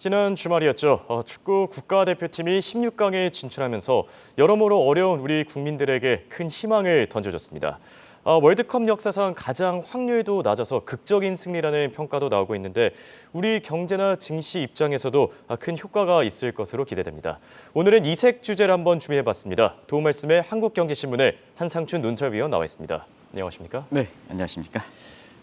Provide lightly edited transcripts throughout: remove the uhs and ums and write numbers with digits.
지난 주말이었죠. 축구 국가대표팀이 16강에 진출하면서 여러모로 어려운 우리 국민들에게 큰 희망을 던져줬습니다. 월드컵 역사상 가장 확률도 낮아서 극적인 승리라는 평가도 나오고 있는데 우리 경제나 증시 입장에서도 큰 효과가 있을 것으로 기대됩니다. 오늘은 이색 주제를 한번 준비해봤습니다. 도움 말씀에 한국경제신문의 한상춘 논설위원 나와 있습니다. 안녕하십니까? 네, 안녕하십니까?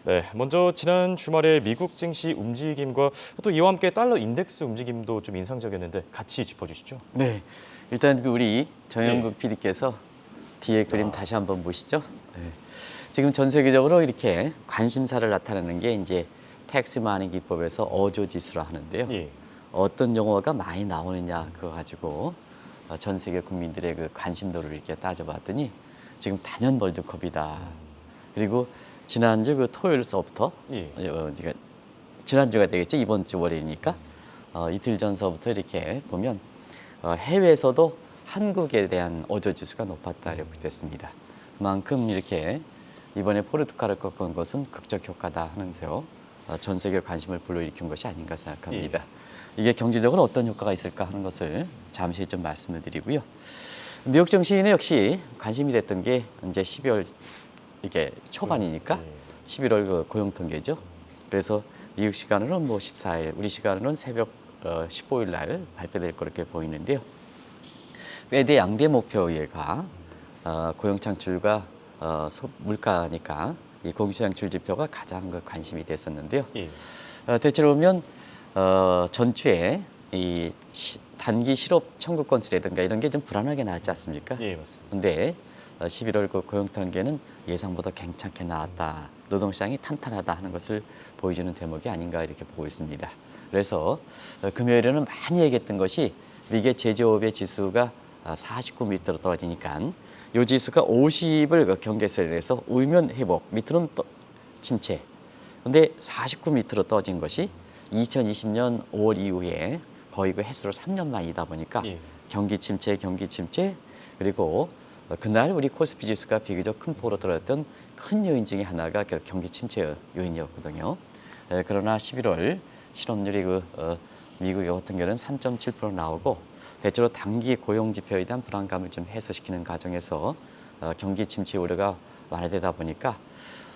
네, 먼저 지난 주말에 미국 증시 움직임과 또 이와 함께 달러 인덱스 움직임도 좀 인상적이었는데 같이 짚어주시죠. 네, 일단 우리 정영국 PD께서 뒤에 그림 다시 한번 보시죠. 네. 지금 전 세계적으로 이렇게 관심사를 나타내는 게 이제 텍스 마니 기법에서 어조지수라 하는데요. 예. 어떤 용어가 많이 나오느냐 그거 가지고 전 세계 국민들의 그 관심도를 이렇게 따져봤더니 지금 단연 월드컵이다. 그리고 지난주 그 토요일서부터 지난주가 되겠죠. 이번 주 월요일이니까 이틀 전서부터 이렇게 보면 해외에서도 한국에 대한 어조지수가 높았다 이렇게 됐습니다. 그만큼 이렇게 이번에 포르투갈을 꺾은 것은 극적 효과다 하면서요. 전 세계 관심을 불러일으킨 것이 아닌가 생각합니다. 이게 경제적으로 어떤 효과가 있을까 하는 것을 잠시 좀 말씀을 드리고요. 뉴욕 증시는 역시 관심이 됐던 게 이제 12월 이게 초반이니까 11월 그 고용 통계죠. 그래서 미국 시간으로는 뭐 14일, 우리 시간으로는 새벽 15일 날 발표될 거렇게 보이는데요. 페드의 양대 목표가 고용 창출과 물가니까 이 공시장 출 지표가 가장 그 관심이 됐었는데요. 대체로 보면 전주에 이 단기 실업 청구 건수라든가 이런 게 좀 불안하게 나왔지 않습니까? 예, 맞습니다. 근데 11월 그 고용 통계는 예상보다 괜찮게 나왔다. 노동시장이 탄탄하다 하는 것을 보여주는 대목이 아닌가 이렇게 보고 있습니다. 그래서 금요일에는 많이 얘기했던 것이 미국의 제조업의 지수가 49 밑으로 떨어지니까 이 지수가 50을 경계선에 해서 우면 회복, 밑으로는 또 침체. 근데 49 밑으로 떨어진 것이 2020년 5월 이후에 거의 그 횟수로 3년 만이다 보니까 경기 침체, 그리고 그날 우리 코스피 지수가 비교적 큰 폭으로 떨어졌던 큰 요인 중에 하나가 경기 침체 요인이었거든요. 그러나 11월 실업률이 미국 같은 경우는 3.7% 나오고 대체로 단기 고용 지표에 대한 불안감을 좀 해소시키는 과정에서 경기 침체 우려가 완화되다 보니까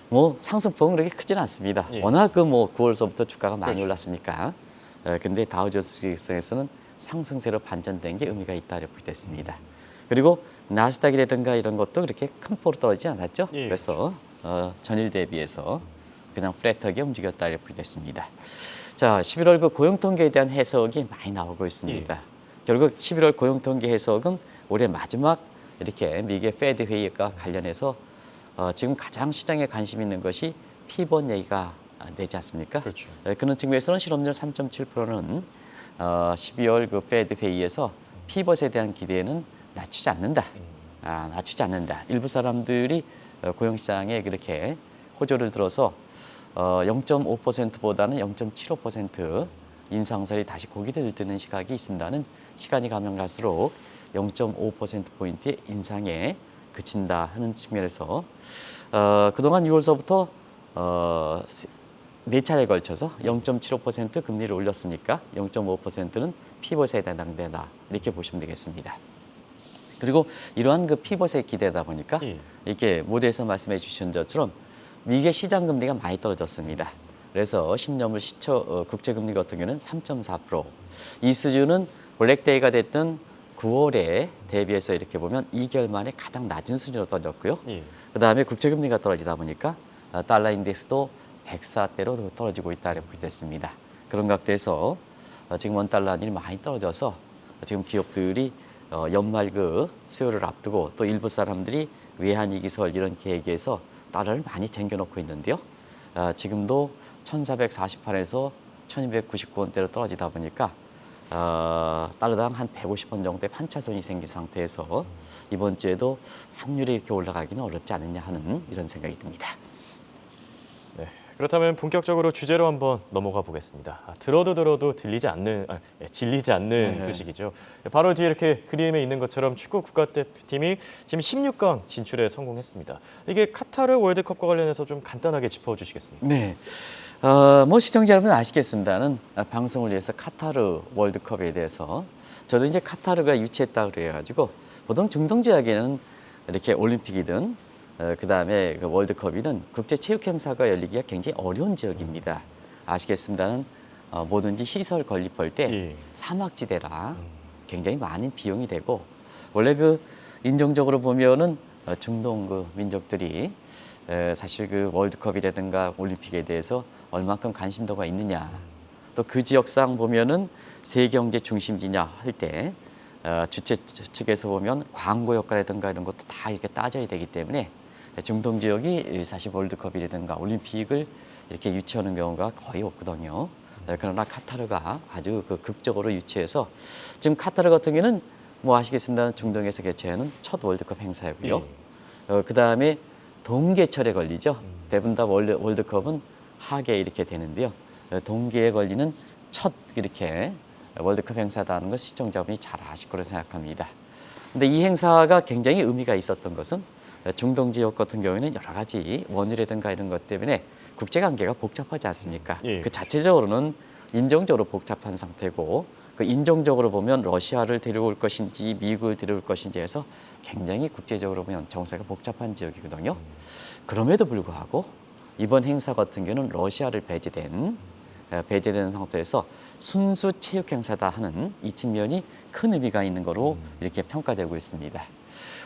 뭐 상승폭은 그렇게 크진 않습니다. 워낙 그 뭐 9월서부터 주가가 많이 올랐으니까. 근데 다우존스 지수에서는 상승세로 반전된 게 의미가 있다 이렇게 됐습니다. 그리고 나스닥이라든가 이런 것도 그렇게 큰 폭으로 떨어지지 않았죠. 그래서 전일 대비해서 그냥 플랫하게 움직였다 이렇게 됐습니다. 자, 11월 그 고용 통계에 대한 해석이 많이 나오고 있습니다. 결국 11월 고용 통계 해석은 올해 마지막 이렇게 미국의 페드 회의와 관련해서 지금 가장 시장에 관심 있는 것이 피벗 얘기가 되지 않습니까? 그렇죠. 그런 측면에서는 실업률 3.7%는 12월 그 페드 회의에서 피벗에 대한 기대는 낮추지 않는다. 낮추지 않는다. 일부 사람들이 고용시장에 그렇게 호조를 들어서 0.5%보다는 0.75% 인상설이 다시 고개를 드는 시각이 있습니다는 시간이 가면 갈수록 0.5%포인트의 인상에 그친다 하는 측면에서 그동안 6월서부터 4차례에 걸쳐서 0.75% 금리를 올렸으니까 0.5%는 피벗에 해당된다 이렇게 보시면 되겠습니다. 그리고 이러한 그 피벗에 기대다 보니까 이렇게 모두에서 말씀해 주신 것처럼 미국의 시장 금리가 많이 떨어졌습니다. 그래서 10년물 국채금리 같은 경우는 3.4%. 이 수준은 블랙데이가 됐던 9월에 대비해서 이렇게 보면 2개월 만에 가장 낮은 수준으로 떨어졌고요. 그다음에 국채금리가 떨어지다 보니까 달러 인덱스도 104대로 떨어지고 있다 이렇게 됐습니다. 그런 각도에서 지금 원달러 환율이 많이 떨어져서 지금 기업들이 연말 그 수요를 앞두고 또 일부 사람들이 외환위기설 이런 계획에서 달러를 많이 쟁겨놓고 있는데요. 지금도 1,448에서 1,299원대로 떨어지다 보니까 달러당 한 150원 정도의 판차선이 생긴 상태에서 이번 주에도 환율이 이렇게 올라가기는 어렵지 않느냐 하는 이런 생각이 듭니다. 네, 그렇다면 본격적으로 주제로 한번 넘어가 보겠습니다. 들어도 질리지 않는 네. 소식이죠. 바로 뒤에 이렇게 그림에 있는 것처럼 축구 국가대표팀이 지금 16강 진출에 성공했습니다. 이게 카타르 월드컵과 관련해서 좀 간단하게 짚어주시겠습니까? 네. 뭐 시청자 여러분 아시겠습니다는 방송을 위해서 카타르 월드컵에 대해서 저도 이제 카타르가 유치했다 그래가지고 보통 중동 지역에는 이렇게 올림픽이든 그다음에 그 월드컵이든 국제 체육 행사가 열리기가 굉장히 어려운 지역입니다. 아시겠습니다는 뭐든지 시설 건립할 때 예. 사막지대라 굉장히 많은 비용이 되고 원래 그 인종적으로 보면은 중동 그 민족들이 사실 그 월드컵이라든가 올림픽에 대해서 얼만큼 관심도가 있느냐 또 그 지역상 보면은 세경제 중심지냐 할 때 주최 측에서 보면 광고 효과라든가 이런 것도 다 이렇게 따져야 되기 때문에 중동 지역이 사실 월드컵이라든가 올림픽을 이렇게 유치하는 경우가 거의 없거든요. 그러나 카타르가 아주 그 극적으로 유치해서 지금 카타르 같은 경우는 뭐 아시겠습니다. 중동에서 개최하는 첫 월드컵 행사였고요. 그 다음에 동계철에 걸리죠. 대부분 다 월드컵은 하계 이렇게 되는데요. 동계에 걸리는 첫 이렇게 월드컵 행사다는 걸 시청자분이 잘 아실 거로 생각합니다. 근데 이 행사가 굉장히 의미가 있었던 것은 중동 지역 같은 경우에는 여러 가지 원유라든가 이런 것 때문에 국제관계가 복잡하지 않습니까? 예. 그 자체적으로는 인종적으로 복잡한 상태고 그 인종적으로 보면 러시아를 데려올 것인지 미국을 데려올 것인지 해서 굉장히 국제적으로 보면 정세가 복잡한 지역이거든요. 그럼에도 불구하고 이번 행사 같은 경우는 러시아를 배제된 상태에서 순수 체육 행사다 하는 이 측면이 큰 의미가 있는 거로 이렇게 평가되고 있습니다.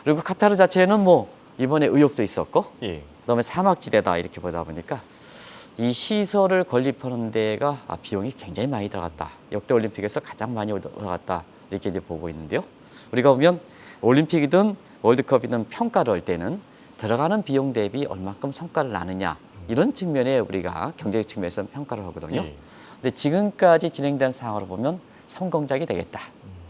그리고 카타르 자체는 뭐 이번에 의혹도 있었고 예. 그다음에 사막지대다 이렇게 보다 보니까 이 시설을 건립하는 데가 비용이 굉장히 많이 들어갔다. 역대 올림픽에서 가장 많이 들어갔다 이렇게 이제 보고 있는데요. 우리가 보면 올림픽이든 월드컵이든 평가를 할 때는 들어가는 비용 대비 얼마큼 성과를 나느냐 이런 측면에 우리가 경제적 측면에서 평가를 하거든요. 예. 근데 지금까지 진행된 상황으로 보면 성공작이 되겠다,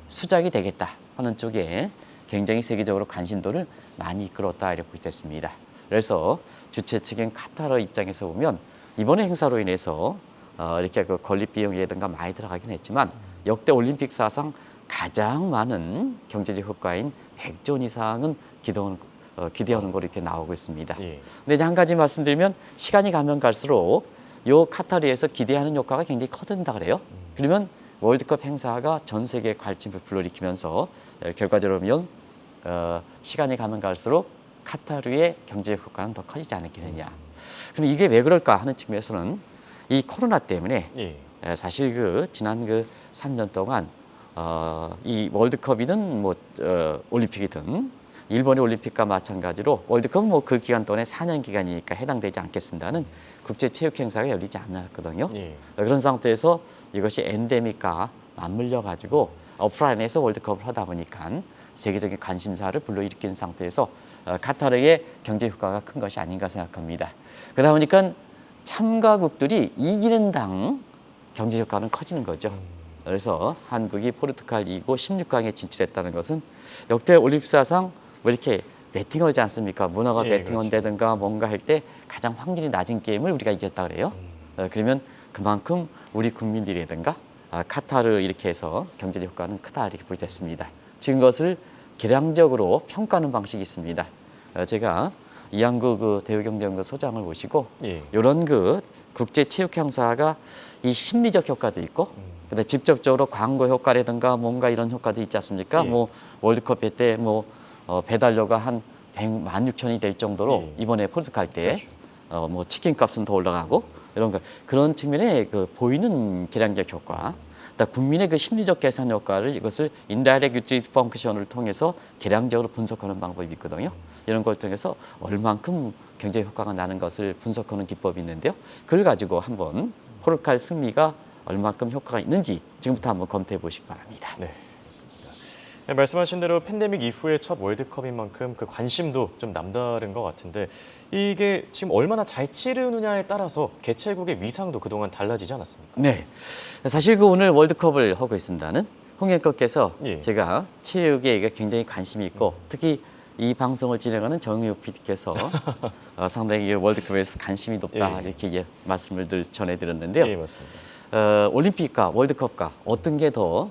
수작이 되겠다 하는 쪽에 굉장히 세계적으로 관심도를 많이 이끌었다 이렇게 보겠습니다. 그래서 주최 측인 카타르 입장에서 보면 이번에 행사로 인해서 이렇게 그 건립 비용이라든가 많이 들어가긴 했지만 역대 올림픽 사상 가장 많은 경제적 효과인 100조 원 이상은 기대하는 걸로 이렇게 나오고 있습니다. 예. 근데 이제 한 가지 말씀드리면 시간이 가면 갈수록 요 카타르에서 기대하는 효과가 굉장히 커진다 그래요. 그러면 월드컵 행사가 전 세계 관심을 불러일으키면서 결과적으로 보면 시간이 가면 갈수록 카타르의 경제 효과는 더 커지지 않겠느냐. 그럼 이게 왜 그럴까 하는 측면에서는 이 코로나 때문에 예. 사실 그 지난 그 3년 동안 이 월드컵이든 뭐 올림픽이든 일본의 올림픽과 마찬가지로 월드컵은 뭐 그 기간 동안에 4년 기간이니까 해당되지 않겠습니다는 국제 체육 행사가 열리지 않았거든요. 예. 그런 상태에서 이것이 엔데믹과 맞물려 가지고 오프라인에서 월드컵을 하다 보니까 세계적인 관심사를 불러일으키는 상태에서 카타르의 경제 효과가 큰 것이 아닌가 생각합니다. 그러다 보니까 참가국들이 이기는 당 경제 효과는 커지는 거죠. 그래서 한국이 포르투갈 이기고 16강에 진출했다는 것은 역대 올림픽 사상 왜 이렇게 배팅하지 않습니까? 문화가 예, 배팅한다든가 뭔가 할 때 가장 확률이 낮은 게임을 우리가 이겼다 그래요. 그러면 그만큼 우리 국민들이라든가 카타르 이렇게 해서 경제적 효과는 크다 이렇게 볼 때 있습니다. 지금 것을 계량적으로 평가하는 방식이 있습니다. 제가 이한구 그 대우경제연구 소장을 모시고 예. 이런 그 국제 체육 행사가 이 심리적 효과도 있고 근데 직접적으로 광고 효과라든가 뭔가 이런 효과도 있지 않습니까? 예. 뭐 월드컵 때 뭐 배달료가 한 16,000이 될 정도로 예. 이번에 포르투갈 때 뭐 치킨 값은 더 올라가고 이런 거 그런 측면에 그 보이는 계량적 효과 그러니까 국민의 그 심리적 계산 효과를 이것을 인다이렉트 유틸리티 펑크션을 통해서 계량적으로 분석하는 방법이 있거든요. 이런 걸 통해서 얼만큼 경제 효과가 나는 것을 분석하는 기법이 있는데요. 그걸 가지고 한번 포르투갈 승리가 얼만큼 효과가 있는지 지금부터 한번 검토해 보시기 바랍니다. 네, 그렇습니다. 네, 말씀하신 대로 팬데믹 이후의 첫 월드컵인 만큼 그 관심도 좀 남다른 것 같은데 이게 지금 얼마나 잘 치르느냐에 따라서 개최국의 위상도 그동안 달라지지 않았습니까? 네, 사실 그 오늘 월드컵을 하고 있습니다는 홍영표께서 예. 제가 체육에 굉장히 관심이 있고 특히 이 방송을 진행하는 정의욱 PD께서 상당히 이 월드컵에서 관심이 높다 예. 이렇게 말씀을 전해드렸는데요. 예, 맞습니다. 올림픽과 월드컵과 어떤 게 더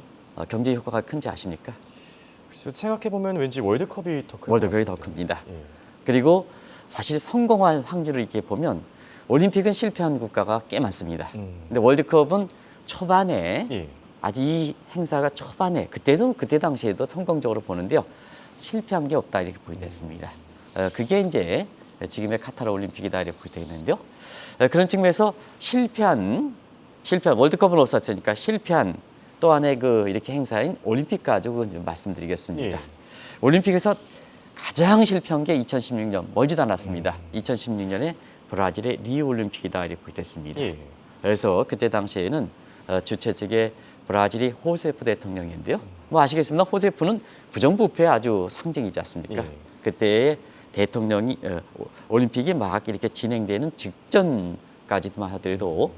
경제 효과가 큰지 아십니까? 글쎄요, 생각해보면 왠지 월드컵이 더 큰 월드컵이 더 것 같은데. 큽니다. 예. 그리고 사실 성공할 확률을 이렇게 보면 올림픽은 실패한 국가가 꽤 많습니다. 근데 월드컵은 초반에 예. 아직 이 행사가 초반에 그때 당시에도 성공적으로 보는데요. 실패한 게 없다 이렇게 보여졌습니다. 그게 이제 지금의 카타르 올림픽이다 이렇게 보여져 있는데요. 그런 측면에서 실패한 월드컵은 없었으니까 실패한 또 하나의 이렇게 행사인 올림픽 가지고 좀 말씀드리겠습니다. 예. 올림픽에서 가장 실패한 게 2016년 멀지도 않았습니다. 2016년에 브라질의 리우 올림픽이다 이렇게 보여졌습니다. 예. 그래서 그때 당시에는 주최 측의 브라질이 호세프 대통령인데요. 뭐 아시겠습니다. 호세프는 부정부패의 아주 상징이지 않습니까? 예. 그때 대통령이 올림픽이 막 이렇게 진행되는 직전까지만 하더라도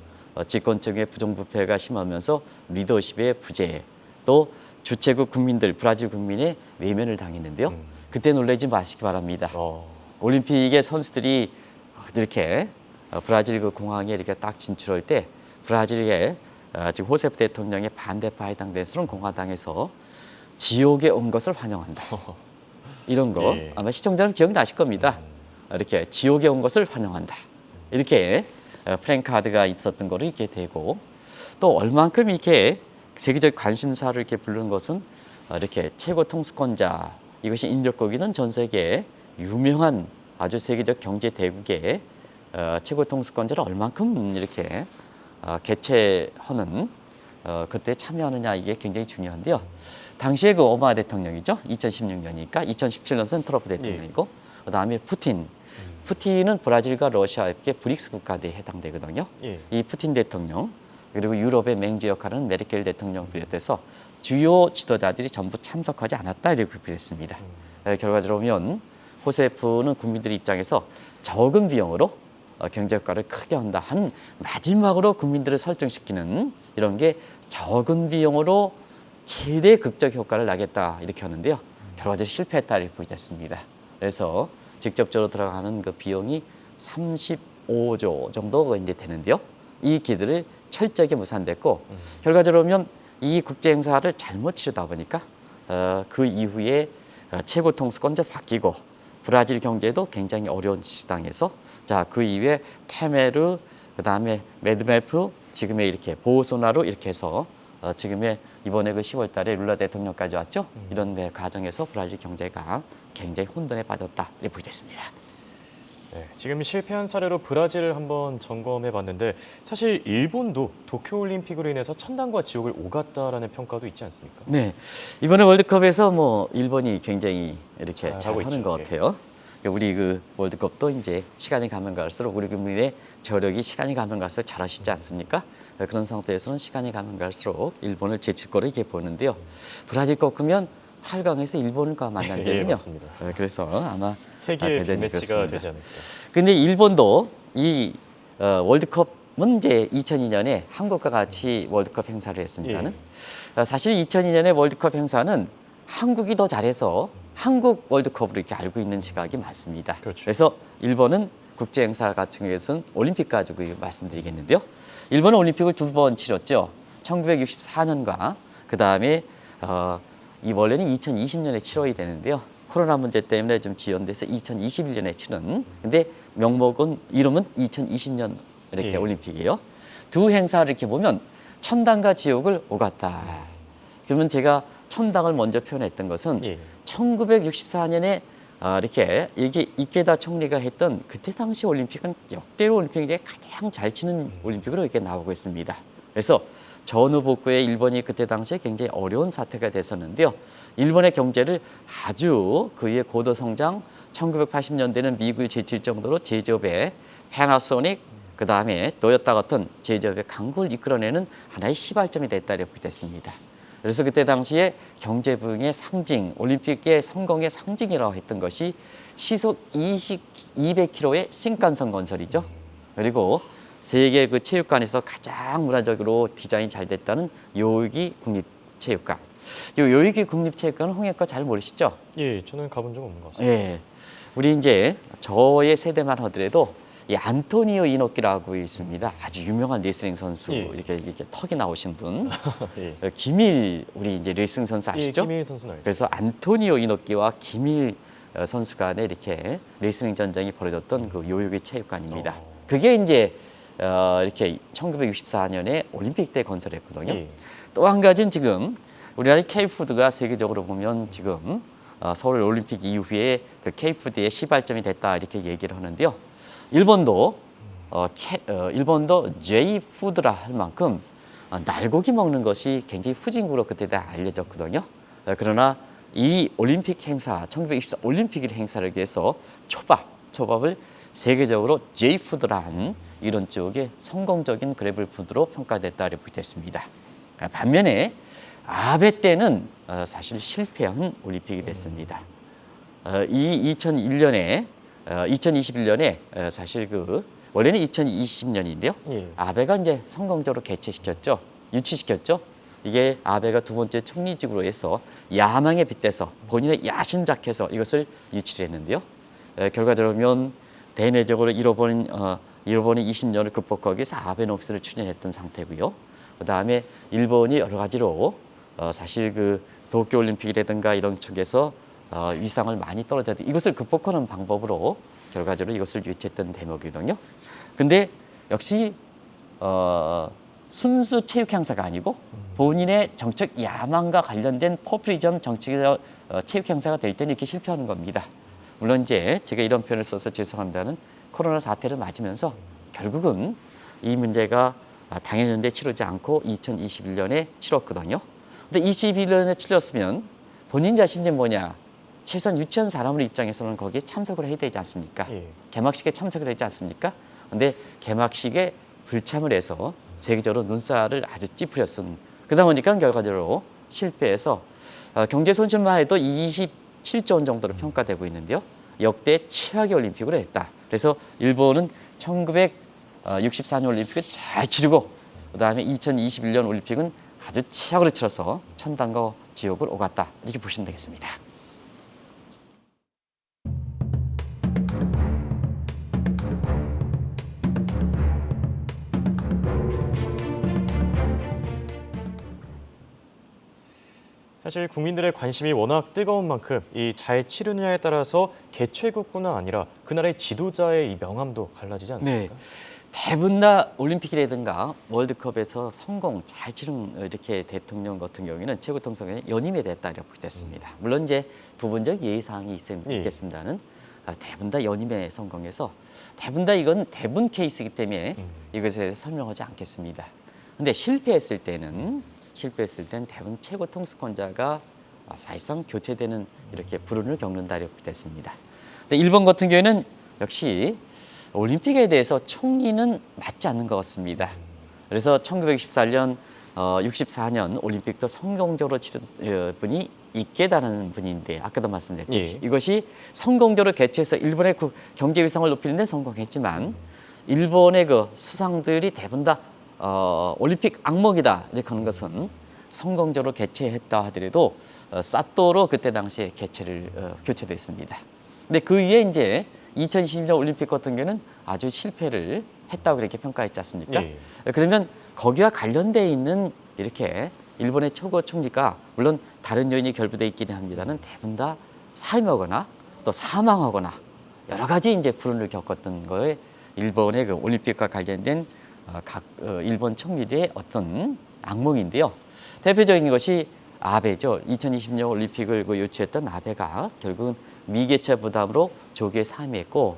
집권층의 부정부패가 심하면서 리더십의 부재, 또 주최국 국민들, 브라질 국민의 외면을 당했는데요. 그때 놀라지 마시기 바랍니다. 올림픽의 선수들이 이렇게 브라질 공항에 이렇게 딱 진출할 때 브라질의 지금 호세프 대통령의 반대파에 해당되는 공화당에서 지옥에 온 것을 환영한다. 이런 거 예. 아마 시청자는 기억나실 겁니다. 이렇게 지옥에 온 것을 환영한다. 이렇게 플랜카드가 있었던 거를 이렇게 되고 또 얼만큼 이렇게 세계적 관심사를 이렇게 부르는 것은 이렇게 최고 통수권자 이것이 인접국이는 전 세계 유명한 아주 세계적 경제 대국의 최고 통수권자를 얼만큼 이렇게 개최하는 그때 참여하느냐 이게 굉장히 중요한데요. 당시에 오바마 대통령이죠. 2016년이니까 2017년 트럼프 대통령이고 그다음에 푸틴은 브라질과 러시아의 브릭스 국가대에 해당되거든요. 예. 이 푸틴 대통령 그리고 유럽의 맹주 역할은 메르켈 대통령 비롯해서 주요 지도자들이 전부 참석하지 않았다 이렇게 발표했습니다. 결과적으로 보면 호세프는 국민들 입장에서 적은 비용으로 경제 효과를 크게 한다. 한 마지막으로 국민들을 설정시키는 이런 게 적은 비용으로 최대 극적 효과를 나겠다 이렇게 하는데요. 결과적으로 실패했다 이렇게 보여졌습니다. 그래서 직접적으로 들어가는 그 비용이 35조 정도 이제 되는데요. 이 기들을 철저하게 무산됐고 결과적으로 보면 이 국제 행사를 잘못 치르다 보니까 그 이후에 최고 통수권자 바뀌고 브라질 경제도 굉장히 어려운 시당에서 그 이후에 테메르 그다음에 메드베프 지금의 이렇게 보소나로 이렇게 해서 지금의 이번에 10월 달에 룰라 대통령까지 왔죠. 이런 과정에서 브라질 경제가 굉장히 혼돈에 빠졌다 이렇게 보여졌습니다. 네, 지금 실패한 사례로 브라질을 한번 점검해 봤는데 사실 일본도 도쿄올림픽으로 인해서 천당과 지옥을 오갔다라는 평가도 있지 않습니까? 네, 이번에 월드컵에서 일본이 굉장히 이렇게 잘 잘 하고 하는 있죠. 것 같아요. 우리 월드컵도 이제 시간이 가면 갈수록 우리 국민의 저력이 시간이 가면 갈수록 잘하시지 않습니까? 그런 상태에서는 시간이 가면 갈수록 일본을 제칠 거로 이렇게 보는데요. 브라질 꺾으면 8강에서 일본과 만난다면요. 예, 맞습니다. 그래서 아마 세계의 대단히 빅매치가 그렇습니다. 되지 않을까. 근데 일본도 이 월드컵은 이제 2002년에 한국과 같이 월드컵 행사를 했습니다는 사실 2002년에 월드컵 행사는 한국이 더 잘해서 한국 월드컵으로 이렇게 알고 있는 시각이 많습니다. 그렇죠. 그래서 일본은 국제 행사 같은 경우에서는 올림픽 가지고 말씀드리겠는데요. 일본은 올림픽을 2번 치렀죠. 1964년과 그 다음에 이 원래는 2020년에 치러야 되는데요. 코로나 문제 때문에 좀 지연돼서 2021년에 치른. 근데 이름은 2020년 이렇게 예. 올림픽이에요. 두 행사를 이렇게 보면 천당과 지옥을 오갔다. 그러면 제가 천당을 먼저 표현했던 것은 예. 1964년에 이렇게 이게 이케다 총리가 했던 그때 당시 올림픽은 역대로 올림픽에 가장 잘 치는 올림픽으로 이렇게 나오고 있습니다. 그래서 전후 복구에 일본이 그때 당시에 굉장히 어려운 사태가 됐었는데요. 일본의 경제를 아주 그의 고도 성장, 1980년대는 미국을 제칠 정도로 제조업에 패나소닉, 그 다음에 토요타 같은 제조업의 강국을 이끌어내는 하나의 시발점이 됐다 이렇게 됐습니다. 그래서 그때 당시에 경제 부흥의 상징, 올림픽의 성공의 상징이라고 했던 것이 시속 200km의 신칸선 건설이죠. 그리고 세계 체육관에서 가장 문화적으로 디자인이 잘 됐다는 요기 국립체육관. 요 요이기 국립체육관은 홍익과 잘 모르시죠? 예, 저는 가본 적 없는 것 같습니다. 예. 우리 이제 저의 세대만 하더라도 이 안토니오 이노키라고 있습니다. 아주 유명한 레슬링 선수 예. 이렇게 턱이 나오신 분. 예. 김일 우리 이제 레슬링 선수 예, 아시죠? 김일 선수는 알죠. 그래서 안토니오 이노키와 김일 선수 간에 이렇게 레슬링 전쟁이 벌어졌던 그 요요기 체육관입니다. 그게 이제 이렇게 1964년에 올림픽 때 건설했거든요. 예. 또 한 가지는 지금 우리나라의 K푸드가 세계적으로 보면 지금 서울 올림픽 이후에 그 K푸드의 시발점이 됐다 이렇게 얘기를 하는데요. 일본도 일본도 J푸드라 할 만큼 날고기 먹는 것이 굉장히 후진국으로 그때 다 알려졌거든요. 그러나 이 올림픽 행사, 1964 올림픽 행사를 위해서 초밥을 세계적으로 J푸드라는 이런 쪽의 성공적인 그래블 푸드로 평가됐다고 보겠습니다. 반면에 아베 때는 사실 실패한 올림픽이 됐습니다. 이 2021년에 사실 원래는 2020년인데요. 예. 아베가 이제 성공적으로 개최시켰죠. 유치시켰죠. 이게 아베가 두 번째 총리직으로 해서 야망에 빗대서 본인의 야심작해서 이것을 유치를 했는데요. 결과적으로 보면 대내적으로 잃어버린 20년을 극복하기 위해서 아베녹스를 추진했던 상태고요. 그다음에 일본이 여러 가지로 사실 도쿄올림픽이라든가 이런 쪽에서 위상을 많이 떨어졌는데 이것을 극복하는 방법으로 결과적으로 이것을 유치했던 대목이거든요. 근데 역시 순수 체육 행사가 아니고 본인의 정책 야망과 관련된 포퓰리즘 정치적 체육 행사가 될 때는 이렇게 실패하는 겁니다. 물론 이제 제가 이런 표현을 써서 죄송합니다는 코로나 사태를 맞으면서 결국은 이 문제가 당연연대 치르지 않고 2021년에 치렀거든요. 근데 21년에 치렀으면 본인 자신이 뭐냐? 최소한 유치한 사람의 입장에서는 거기에 참석을 해야 되지 않습니까? 예. 개막식에 참석을 하지 않습니까? 근데 개막식에 불참을 해서 세계적으로 눈살을 아주 찌푸렸은. 그러다 보니까 결과적으로 실패해서 경제 손실만 해도 27조 원 정도로 평가되고 있는데요. 역대 최악의 올림픽으로 했다. 그래서 일본은 1964년 올림픽을 잘 치르고 그다음에 2021년 올림픽은 아주 최악으로 치러서 천당과 지옥을 오갔다. 이렇게 보시면 되겠습니다. 사실 국민들의 관심이 워낙 뜨거운 만큼 이 잘 치르느냐에 따라서 개최국뿐만 아니라 그 나라의 지도자의 이 명함도 갈라지지 않습니까? 네. 대부분 다 올림픽이라든가 월드컵에서 성공 잘 치른 이렇게 대통령 같은 경우에는 최고 통성에 연임이 됐다고 보겠습니다. 물론 이제 부분적 예의사항이 있겠습니다는 대부분 다 연임에 성공해서 대부분 다 이건 대부분 케이스이기 때문에 이것에 대해서 설명하지 않겠습니다. 근데 실패했을 때는 대부분 최고 통수권자가 사실상 교체되는 이렇게 불운을 겪는다고 보겠습니다. 근데 일본 같은 경우에는 역시 올림픽에 대해서 총리는 맞지 않는 것 같습니다. 그래서 1964년 64년 올림픽도 성공적으로 치른 분이 이케다라는 분인데 아까도 말씀드렸듯이 예. 이것이 성공적으로 개최해서 일본의 경제 위상을 높이는 데 성공했지만 일본의 수상들이 대부분 다 올림픽 악몽이다 이렇게 하는 것은 성공적으로 개최했다 하더라도 사또로 그때 당시에 교체됐습니다. 근데 그 위에 이제 2020년 올림픽 같은 경우는 아주 실패를 했다고 그렇게 평가했지 않습니까? 예. 그러면 거기와 관련돼 있는 이렇게 일본의 최고 총리가 물론 다른 요인이 결부돼 있기는 합니다는 대부분 다 사임하거나 또 사망하거나 여러 가지 이제 불운을 겪었던 거에 일본의 올림픽과 관련된 각 일본 총리들의 어떤 악몽인데요. 대표적인 것이 아베죠. 2020년 올림픽을 유치했던 아베가 결국은 미개최 부담으로 조기에 사임했고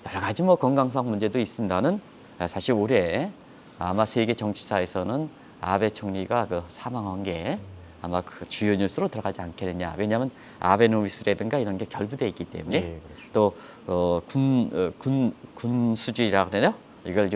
여러 가지 건강상 문제도 있습니다는 사실 올해 아마 세계 정치사에서는 아베 총리가 사망한 게 아마 그 주요 뉴스로 들어가지 않겠느냐. 왜냐하면 아베노미스라든가 이런 게 결부돼 있기 때문에 예, 그렇죠. 또 군 수주의라 그러나요? 이걸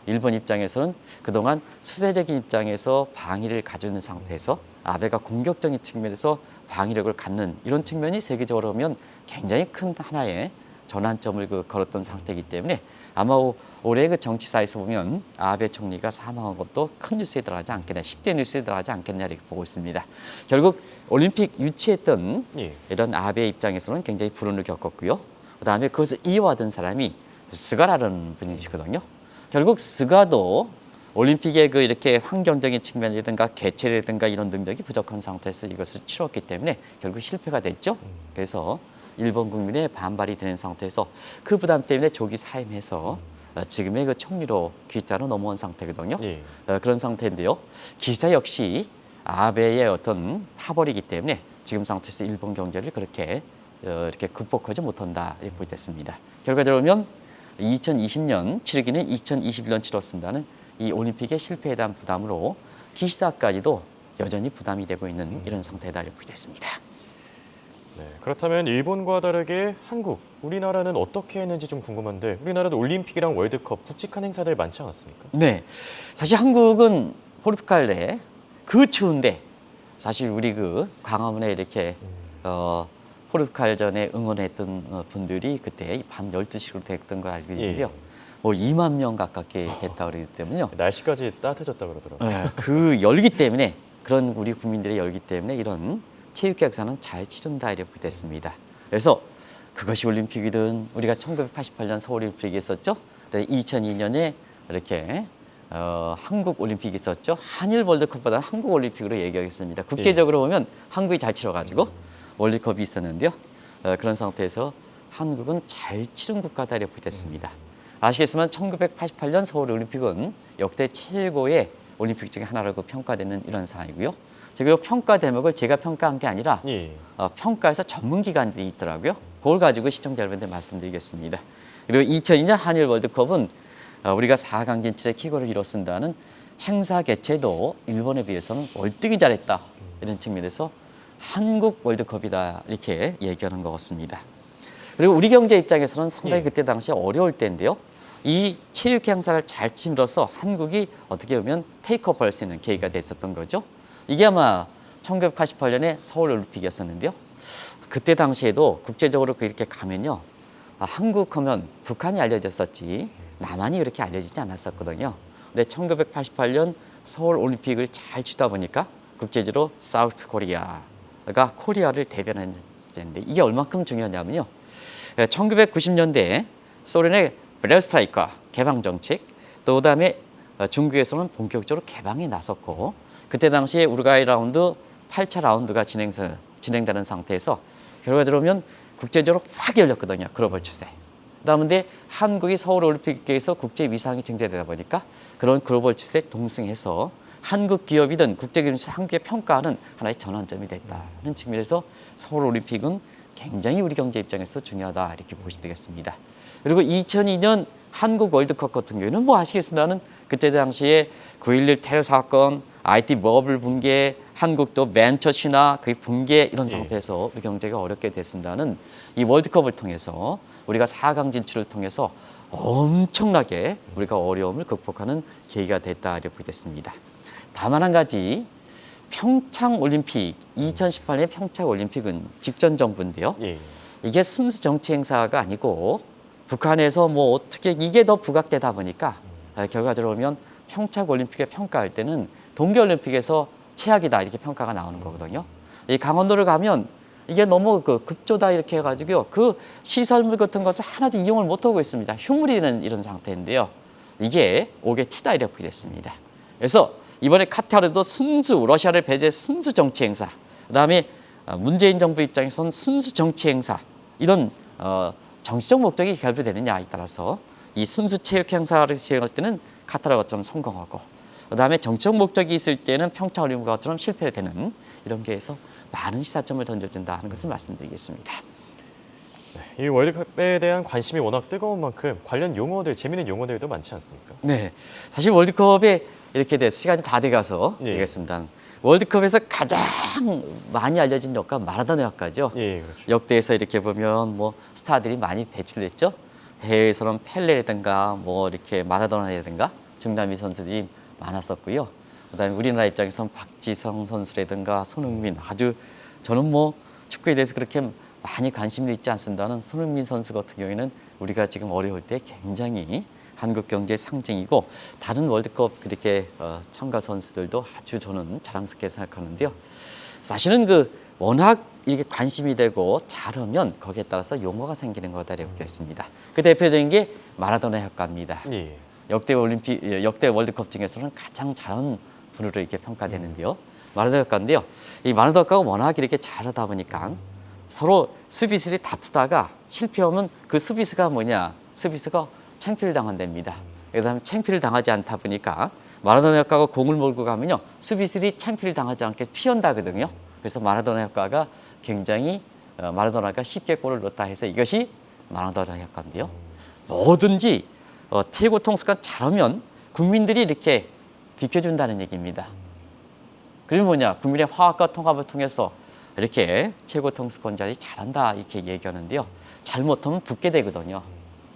일본 입장에서는 그동안 수세적인 입장에서 방위를 가지고 있는 상태에서 아베가 공격적인 측면에서 방위력을 갖는 이런 측면이 세계적으로 보면 굉장히 큰 하나의 전환점을 걸었던 상태이기 때문에 아마 올해 그 정치사에서 보면 아베 총리가 사망한 것도 큰 뉴스에 들어가지 않겠냐, 10대 뉴스에 들어가지 않겠냐 이렇게 보고 있습니다. 결국 올림픽 유치했던 예. 이런 아베 입장에서는 굉장히 불운을 겪었고요. 그다음에 그것을 이어하던 사람이 스가라는 분이시거든요. 결국 스가도 올림픽의 이렇게 환경적인 측면이라든가 개최라든가 이런 능력이 부족한 상태에서 이것을 치렀기 때문에 결국 실패가 됐죠. 그래서 일본 국민의 반발이 되는 상태에서 그 부담 때문에 조기 사임해서 지금의 그 총리로 기시다로 넘어온 상태거든요. 예. 그런 상태인데요. 기시다 역시 아베의 어떤 파벌이기 때문에 지금 상태에서 일본 경제를 그렇게 이렇게 극복하지 못한다 이렇게 보겠습니다. 결과적으로 보면 2020년 치르기는 2021년 치렀습니다는 이 올림픽의 실패에 대한 부담으로 기시다까지도 여전히 부담이 되고 있는 이런 상태다 이렇게 보겠습니다. 네, 그렇다면 일본과 다르게 한국, 우리나라는 어떻게 했는지 좀 궁금한데 우리나라도 올림픽이랑 월드컵 굵직한 행사들 많지 않았습니까? 네, 사실 한국은 포르투갈에 그 추운데 사실 우리 광화문에 이렇게 포르투갈전에 응원했던 분들이 그때 밤 12시로 됐던 걸 알고 있는데요. 예. 뭐 2만 명 가깝게 됐다 그러기 때문에요. 날씨까지 따뜻해졌다 그러더라고요. 네, 그 열기 때문에 그런 우리 국민들의 열기 때문에 이런 체육 행사는 잘 치른다 이렇게 됐습니다. 그래서 그것이 올림픽이든 우리가 1988년 서울 올림픽이 있었죠. 2002년에 이렇게 한국 올림픽이 있었죠. 한일 월드컵보다는 한국 올림픽으로 얘기하겠습니다. 국제적으로 보면 한국이 잘 치러가지고 월드컵이 있었는데요. 그런 상태에서 한국은 잘 치른 국가다 이렇게 됐습니다. 아시겠지만 1988년 서울 올림픽은 역대 최고의 올림픽 중에 하나라고 평가되는 이런 상황이고요. 제가 평가 대목을 제가 평가한 게 아니라 예. 평가에서 전문기관들이 있더라고요. 그걸 가지고 시청자 여러분들 말씀드리겠습니다. 그리고 2002년 한일 월드컵은 우리가 4강 진출의 기고를 이뤘습니다는 행사 개최도 일본에 비해서는 월등히 잘했다. 이런 측면에서 한국 월드컵이다 이렇게 얘기하는 것 같습니다. 그리고 우리 경제 입장에서는 상당히 그때 당시에 어려울 때인데요. 이 체육 행사를 잘 침으로써 한국이 어떻게 보면 테이크오프 할 수 있는 계기가 됐었던 거죠. 이게 아마 1988년에 서울 올림픽이었었는데요. 그때 당시에도 국제적으로 이렇게 가면요. 한국 하면 북한이 알려졌었지 남한이 그렇게 알려지지 않았었거든요. 근데 1988년 서울 올림픽을 잘 치다 보니까 국제적으로 사우스 코리아가 코리아를 대변하는 주제인데 이게 얼마큼 중요하냐면요. 1990년대에 소련의 베르사이카 개방 정책, 또 그다음에 중국에서는 본격적으로 개방에 나섰고 그때 당시에 우루과이 라운드 8차 라운드가 진행되는 상태에서 결과적으로 보면 국제적으로 확 열렸거든요. 글로벌 추세. 그다음에 한국이 서울 올림픽에서 국제 위상이 증대되다 보니까 그런 글로벌 추세에 동승해서 한국 기업이든 국제기업이든 한국의 평가하는 하나의 전환점이 됐다는 측면에서 서울 올림픽은 굉장히 우리 경제 입장에서 중요하다 이렇게 보시면 되겠습니다. 그리고 2002년 한국 월드컵 같은 경우에는 뭐 아시겠습니다는 그때 당시에 9.11 테러 사건, IT 버블 붕괴, 한국도 벤처 신화 그 붕괴 이런 상태에서 우리 경제가 어렵게 됐습니다는 이 월드컵을 통해서 우리가 4강 진출을 통해서 엄청나게 우리가 어려움을 극복하는 계기가 됐다 이렇게 됐습니다. 다만 한 가지 평창 올림픽 2018년 평창 올림픽은 직전 정부인데요. 예. 이게 순수 정치 행사가 아니고 북한에서 뭐 어떻게 이게 더 부각되다 보니까 결과적으로 보면 평창 올림픽에 평가할 때는 동계올림픽에서 최악이다 이렇게 평가가 나오는 거거든요. 이 강원도를 가면 이게 너무 급조다 이렇게 해가지고요. 그 시설물 같은 것을 하나도 이용을 못하고 있습니다. 흉물이 되는 이런 상태인데요. 이게 옥에 튀다 이렇게 됐습니다. 그래서 이번에 카타르도 순수 러시아를 배제해 순수 정치 행사, 그다음에 문재인 정부 입장에서는 순수 정치 행사 이런 정치적 목적이 결부되느냐에 따라서 이 순수 체육 행사를 진행할 때는 카타르가 좀 성공하고 그다음에 정치적 목적이 있을 때는 평창 올림픽처럼 실패를 되는 이런 계에서 많은 시사점을 던져준다 하는 것을 말씀드리겠습니다. 이 월드컵에 대한 관심이 워낙 뜨거운 만큼 관련 용어들, 재미있는 용어들도 많지 않습니까? 네, 사실 월드컵에 이렇게 돼서 시간이 다 돼가서 예. 되겠습니다. 월드컵에서 가장 많이 알려진 역가 마라도나 역가죠. 예, 그렇죠. 역대에서 이렇게 보면 뭐 스타들이 많이 배출됐죠. 해외에서는 펠레라든가 뭐 이렇게 마라도나라든가 중남미 선수들이 많았었고요. 그다음에 우리나라 입장에서는 박지성 선수라든가 손흥민 아주 저는 뭐 축구에 대해서 그렇게 많이 관심을 잊지 않습니다는 손흥민 선수 같은 경우에는 우리가 지금 어려울 때 굉장히 한국 경제의 상징이고 다른 월드컵 그렇게 참가 선수들도 아주 저는 자랑스럽게 생각하는데요. 사실은 워낙 이게 관심이 되고 잘하면 거기에 따라서 용어가 생기는 거다 이렇게 보겠습니다. 그 대표적인 게 마라도나 효과입니다. 예. 역대 월드컵 중에서는 가장 잘한 분으로 이렇게 평가되는데요. 마라도나 효과인데요. 이 마라도나 효과가 워낙 이렇게 잘하다 보니까 서로 수비수들이 다투다가 실패하면 그 수비수가 수비수가 창피를 당한답니다. 그래서 창피를 당하지 않다 보니까 마라도나 효과가 공을 몰고 가면요. 수비수들이 창피를 당하지 않게 피한다거든요. 그래서 마라도나 효과가 굉장히 마라도나가 쉽게 골을 넣었다 해서 이것이 마라도나 효과인데요. 뭐든지 태고 통수가 잘하면 국민들이 이렇게 비켜준다는 얘기입니다. 그게 국민의 화합과 통합을 통해서 이렇게 최고 통수권자들이 잘한다 이렇게 얘기하는데요. 잘못하면 붙게 되거든요.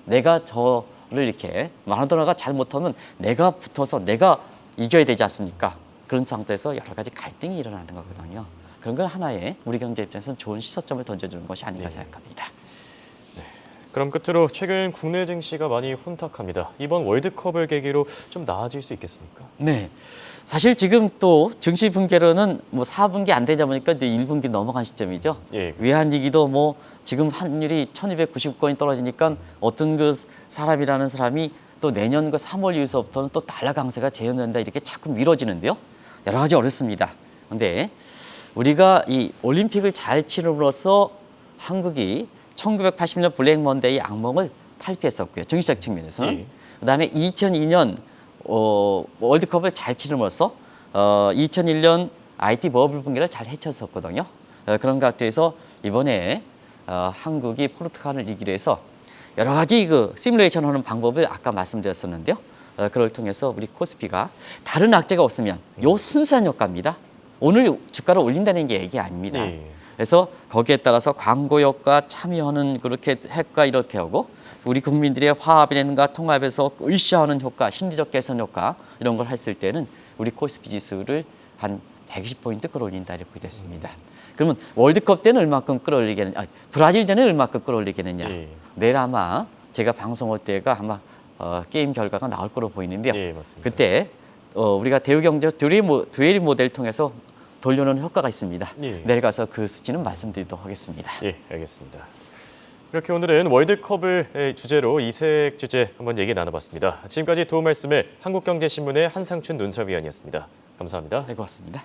내가 저를 이렇게 마라도나가 잘못하면 내가 붙어서 내가 이겨야 되지 않습니까? 그런 상태에서 여러 가지 갈등이 일어나는 거거든요. 그런 건 하나의 우리 경제 입장에서는 좋은 시사점을 던져주는 것이 아닌가 생각합니다. 그럼 끝으로 최근 국내 증시가 많이 혼탁합니다. 이번 월드컵을 계기로 좀 나아질 수 있겠습니까? 네. 사실 지금 또 증시 분기로는 4분기 안 되다 보니까 이제 1분기 넘어간 시점이죠. 예. 외환위기도 지금 환율이 1290원이 떨어지니까 어떤 사람이라는 사람이 또 내년 3월 이후서부터는 또 달러 강세가 재현된다 이렇게 자꾸 미뤄지는데요. 여러 가지 어렵습니다. 그런데 우리가 이 올림픽을 잘 치름으로써 한국이 1980년 블랙 먼데이 악몽을 탈피했었고요. 정치적 측면에서는. 예. 그다음에 2002년 월드컵을 잘 치름으로써 2001년 IT 버블 붕괴를 잘 헤쳤었거든요. 그런 각도에서 이번에 한국이 포르투갈을 이기려 해서 여러 가지 시뮬레이션 하는 방법을 아까 말씀드렸었는데요. 그걸 통해서 우리 코스피가 다른 악재가 없으면 요 순수한 효과입니다. 오늘 주가를 올린다는 게 얘기 아닙니다. 예. 그래서 거기에 따라서 광고 효과, 참여하는 그렇게 효과 이렇게 하고 우리 국민들의 화합이라든가 통합에서 으쌰하는 효과, 심리적 개선 효과 이런 걸 했을 때는 우리 코스피 지수를 한 120포인트 끌어올린다 이렇게 됐습니다. 그러면 월드컵 때는 얼마큼 끌어올리겠느냐, 브라질전에 얼마큼 끌어올리겠느냐. 예. 내일 아마 제가 방송할 때가 아마 게임 결과가 나올 거로 보이는데요. 예, 맞습니다. 그때 우리가 대우경제 듀에리 모델을 통해서 돌려놓은 효과가 있습니다. 예. 내일 가서 그 수치는 말씀드리도록 하겠습니다. 예, 알겠습니다. 이렇게 오늘은 월드컵을 주제로 이색 주제 한번 얘기 나눠봤습니다. 지금까지 도움 말씀에 한국경제신문의 한상춘 논설위원이었습니다. 감사합니다. 네, 고맙습니다.